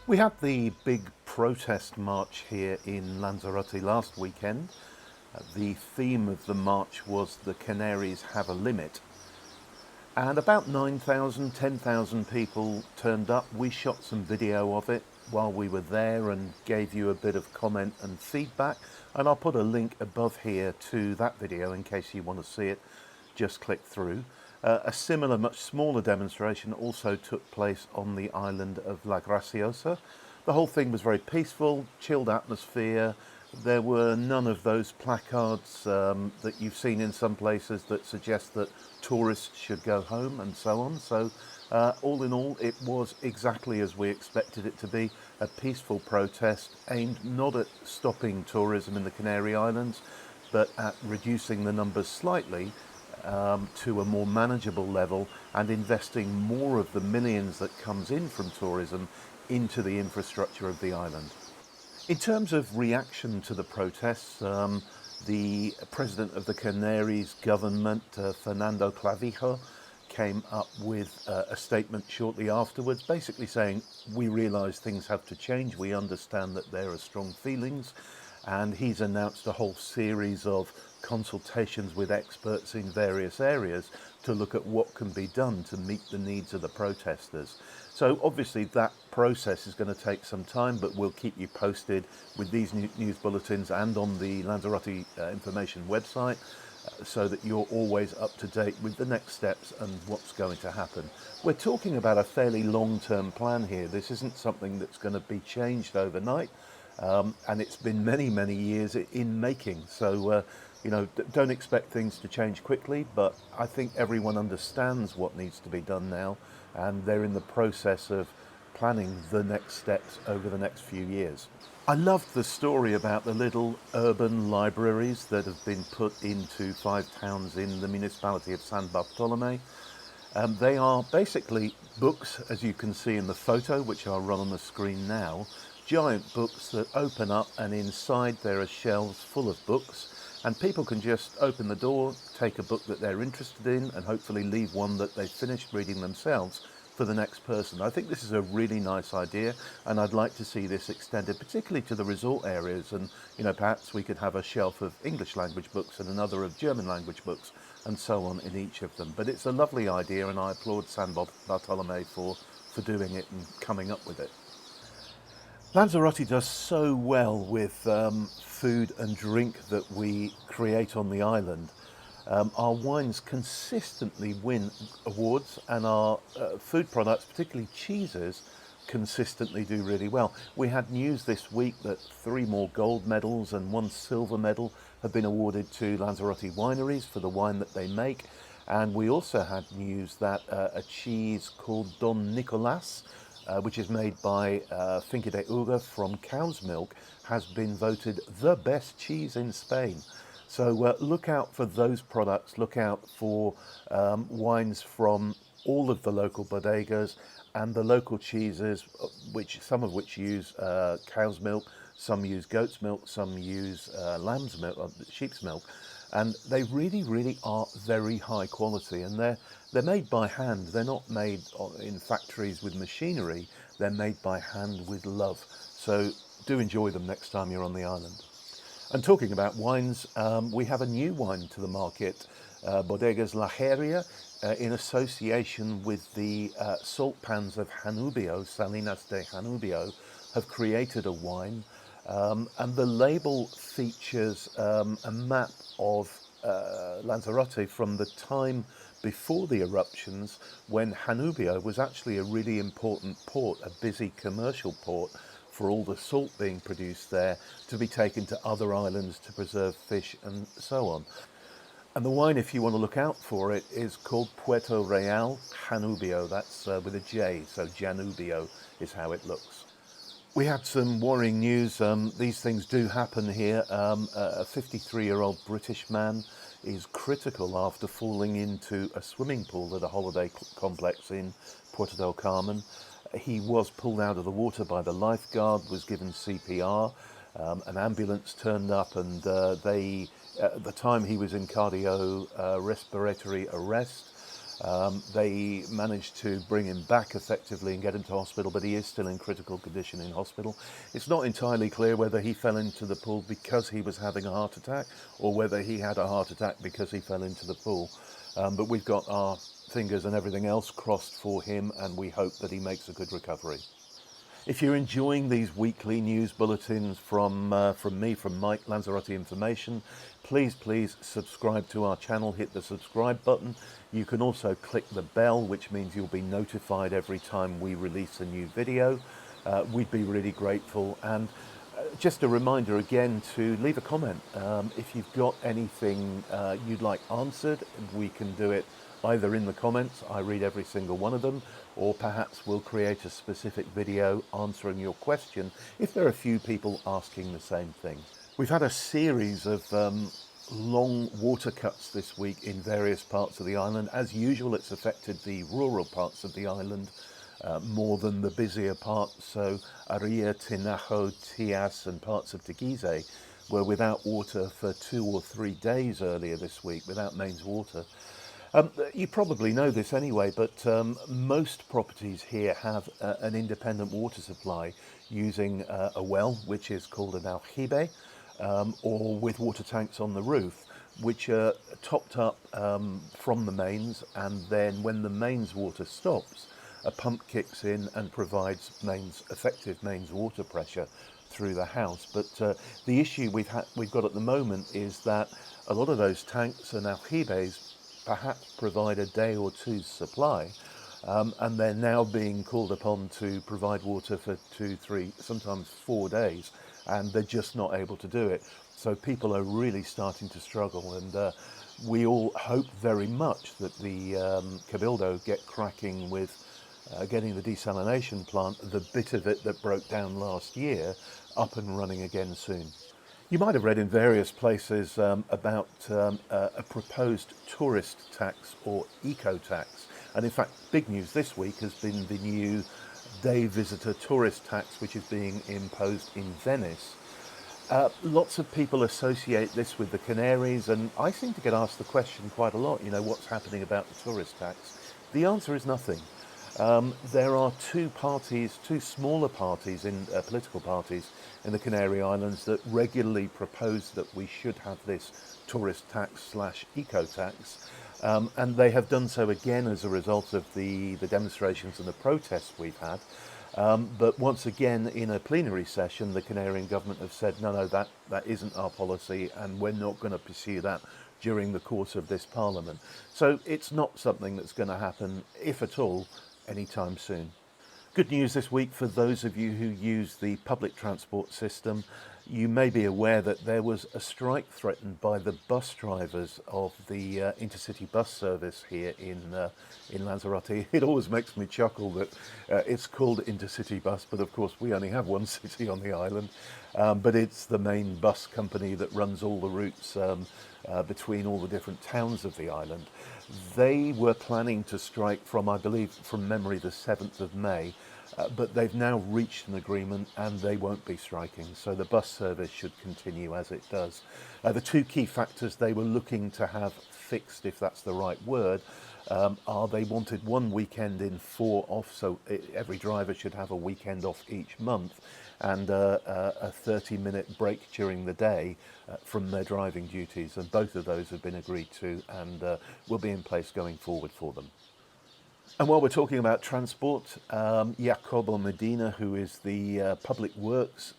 We had the big protest march here in Lanzarote last weekend. The theme of the march was "The Canaries have a limit." And about 9,000, 10,000 people turned up. We shot some video of it while we were there and gave you a bit of comment and feedback. And I'll put a link above here to that video in case you want to see it. Just click through. A similar, much smaller demonstration also took place on the island of La Graciosa. The whole thing was very peaceful, chilled atmosphere. There were none of those placards that you've seen in some places that suggest that tourists should go home and so on. So all in all, it was exactly as we expected it to be, a peaceful protest aimed not at stopping tourism in the Canary Islands, but at reducing the numbers slightly to a more manageable level and investing more of the millions that comes in from tourism into the infrastructure of the island. In terms of reaction to the protests, the president of the Canaries government, Fernando Clavijo, came up with a statement shortly afterwards, basically saying, we realise things have to change, we understand that there are strong feelings, and he's announced a whole series of consultations with experts in various areas to look at what can be done to meet the needs of the protesters. So obviously that process is going to take some time, but we'll keep you posted with these news bulletins and on the Lanzarote information website so that you're always up to date with the next steps and what's going to happen. We're talking about a fairly long-term plan here. This isn't something that's going to be changed overnight. And it's been many, many years in making. So, don't expect things to change quickly, but I think everyone understands what needs to be done now, and they're in the process of planning the next steps over the next few years. I loved the story about the little urban libraries that have been put into 5 towns in the municipality of San Bartolome. They are basically books, as you can see in the photo, which I'll run on the screen now, giant books that open up, and inside there are shelves full of books, and people can just open the door, take a book that they're interested in, and hopefully leave one that they've finished reading themselves for the next person. I think this is a really nice idea, and I'd like to see this extended, particularly to the resort areas, and perhaps we could have a shelf of English language books and another of German language books and so on in each of them. But it's a lovely idea, and I applaud San Bartolome for doing it and coming up with it. Lanzarote does so well with food and drink that we create on the island. Our wines consistently win awards, and our food products, particularly cheeses, consistently do really well. We had news this week that 3 more gold medals and 1 silver medal have been awarded to Lanzarote wineries for the wine that they make. And we also had news that a cheese called Don Nicolas, which is made by Finca de Uga from cow's milk, has been voted the best cheese in Spain. So look out for those products, look out for wines from all of the local bodegas and the local cheeses, some of which use cow's milk, some use goat's milk, some use lamb's milk, or sheep's milk. And they really, really are very high quality, and they're made by hand. They're not made in factories with machinery. They're made by hand with love. So do enjoy them next time you're on the island. And talking about wines, we have a new wine to the market, Bodegas La Jeria, in association with the salt pans of Janubio, Salinas de Janubio, have created a wine. And the label features a map of Lanzarote from the time before the eruptions, when Janubio was actually a really important port, a busy commercial port for all the salt being produced there to be taken to other islands to preserve fish and so on. And the wine, if you want to look out for it, is called Puerto Real Janubio. That's with a J, so Janubio is how it looks. We had some worrying news. These things do happen here. A 53-year-old British man is critical after falling into a swimming pool at a holiday complex in Puerto del Carmen. He was pulled out of the water by the lifeguard, was given CPR. An ambulance turned up, and at the time he was in cardio respiratory arrest. They managed to bring him back effectively and get him to hospital, but he is still in critical condition in hospital. It's not entirely clear whether he fell into the pool because he was having a heart attack or whether he had a heart attack because he fell into the pool. But we've got our fingers and everything else crossed for him, and we hope that he makes a good recovery. If you're enjoying these weekly news bulletins from me, from Mike, Lanzarote Information, please subscribe to our channel, hit the subscribe button. You can also click the bell, which means you'll be notified every time we release a new video. We'd be really grateful. And just a reminder again to leave a comment. If you've got anything you'd like answered, we can do it either in the comments, I read every single one of them, or perhaps we'll create a specific video answering your question if there are a few people asking the same thing. We've had a series of long water cuts this week in various parts of the island. As usual, it's affected the rural parts of the island more than the busier parts. So Aria, Tinajo, Tias and parts of Teguise were without water for 2 or 3 days earlier this week, without mains water. You probably know this anyway, but most properties here have an independent water supply using a well, which is called an aljibe, or with water tanks on the roof, which are topped up from the mains, and then when the mains water stops, a pump kicks in and provides effective mains water pressure through the house. But the issue we've got at the moment is that a lot of those tanks and aljibes perhaps provide a day or two's supply, and they're now being called upon to provide water for 2, 3, sometimes 4 days, and they're just not able to do it. So people are really starting to struggle, and we all hope very much that the Cabildo get cracking with getting the desalination plant, the bit of it that broke down last year, up and running again soon. You might have read in various places about a proposed tourist tax or eco-tax. And in fact, big news this week has been the new day visitor tourist tax, which is being imposed in Venice. Lots of people associate this with the Canaries, and I seem to get asked the question quite a lot, what's happening about the tourist tax? The answer is nothing. There are two smaller parties, political parties in the Canary Islands that regularly propose that we should have this tourist tax / eco tax, and they have done so again as a result of the demonstrations and the protests we've had. But once again, in a plenary session, the Canarian government have said, no, that isn't our policy, and we're not going to pursue that during the course of this Parliament. So it's not something that's going to happen, if at all, anytime soon. Good news this week for those of you who use the public transport system. You may be aware that there was a strike threatened by the bus drivers of the intercity bus service here in Lanzarote. It always makes me chuckle that it's called intercity bus, but of course we only have one city on the island. But it's the main bus company that runs all the routes between all the different towns of the island. They were planning to strike from, I believe, from memory, the 7th of May, but they've now reached an agreement and they won't be striking. So the bus service should continue as it does. The two key factors they were looking to have fixed, if that's the right word, are they wanted 1 weekend in 4 off, so every driver should have a weekend off each month, and a 30-minute break during the day from their driving duties, and both of those have been agreed to and will be in place going forward for them. And while we're talking about transport, Jacobo Medina, who is the Public Works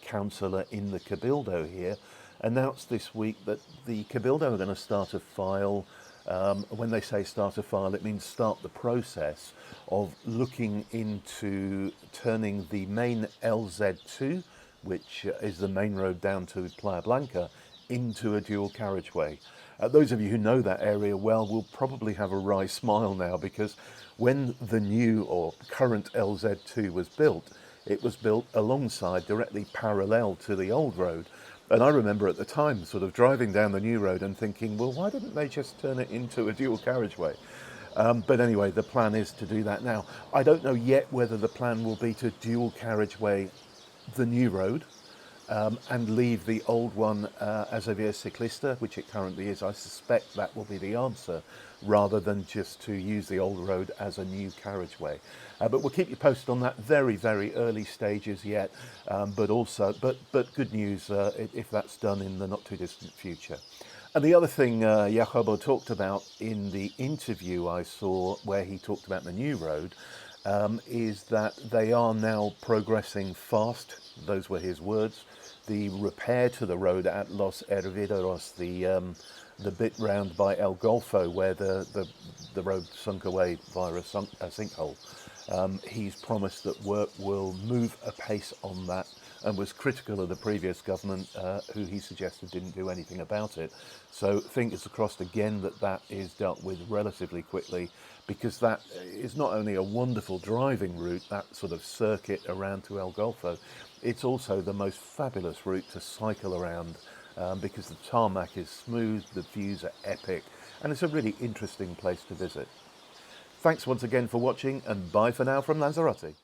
councillor in the Cabildo here, announced this week that the Cabildo are going to start a file. When they say start a file, it means start the process of looking into turning the main LZ2, which is the main road down to Playa Blanca, into a dual carriageway. Those of you who know that area well will probably have a wry smile now, because when the new or current LZ2 was built, it was built alongside, directly parallel to the old road. And I remember at the time sort of driving down the new road and thinking, well, why didn't they just turn it into a dual carriageway? But anyway, the plan is to do that now. I don't know yet whether the plan will be to dual carriageway the new road, and leave the old one as a via ciclista, which it currently is. I suspect that will be the answer, rather than just to use the old road as a new carriageway. But we'll keep you posted on that. Very, very early stages yet, but good news if that's done in the not too distant future. And the other thing Jacobo talked about in the interview I saw, where he talked about the new road, is that they are now progressing fast. Those were his words. The repair to the road at Los Hervideros, the bit round by El Golfo, where the road sunk away via a sinkhole. He's promised that work will move apace on that, and was critical of the previous government, who he suggested didn't do anything about it. So fingers crossed again that is dealt with relatively quickly, because that is not only a wonderful driving route, that sort of circuit around to El Golfo, it's also the most fabulous route to cycle around, because the tarmac is smooth, the views are epic, and it's a really interesting place to visit. Thanks once again for watching, and bye for now from Lanzarote.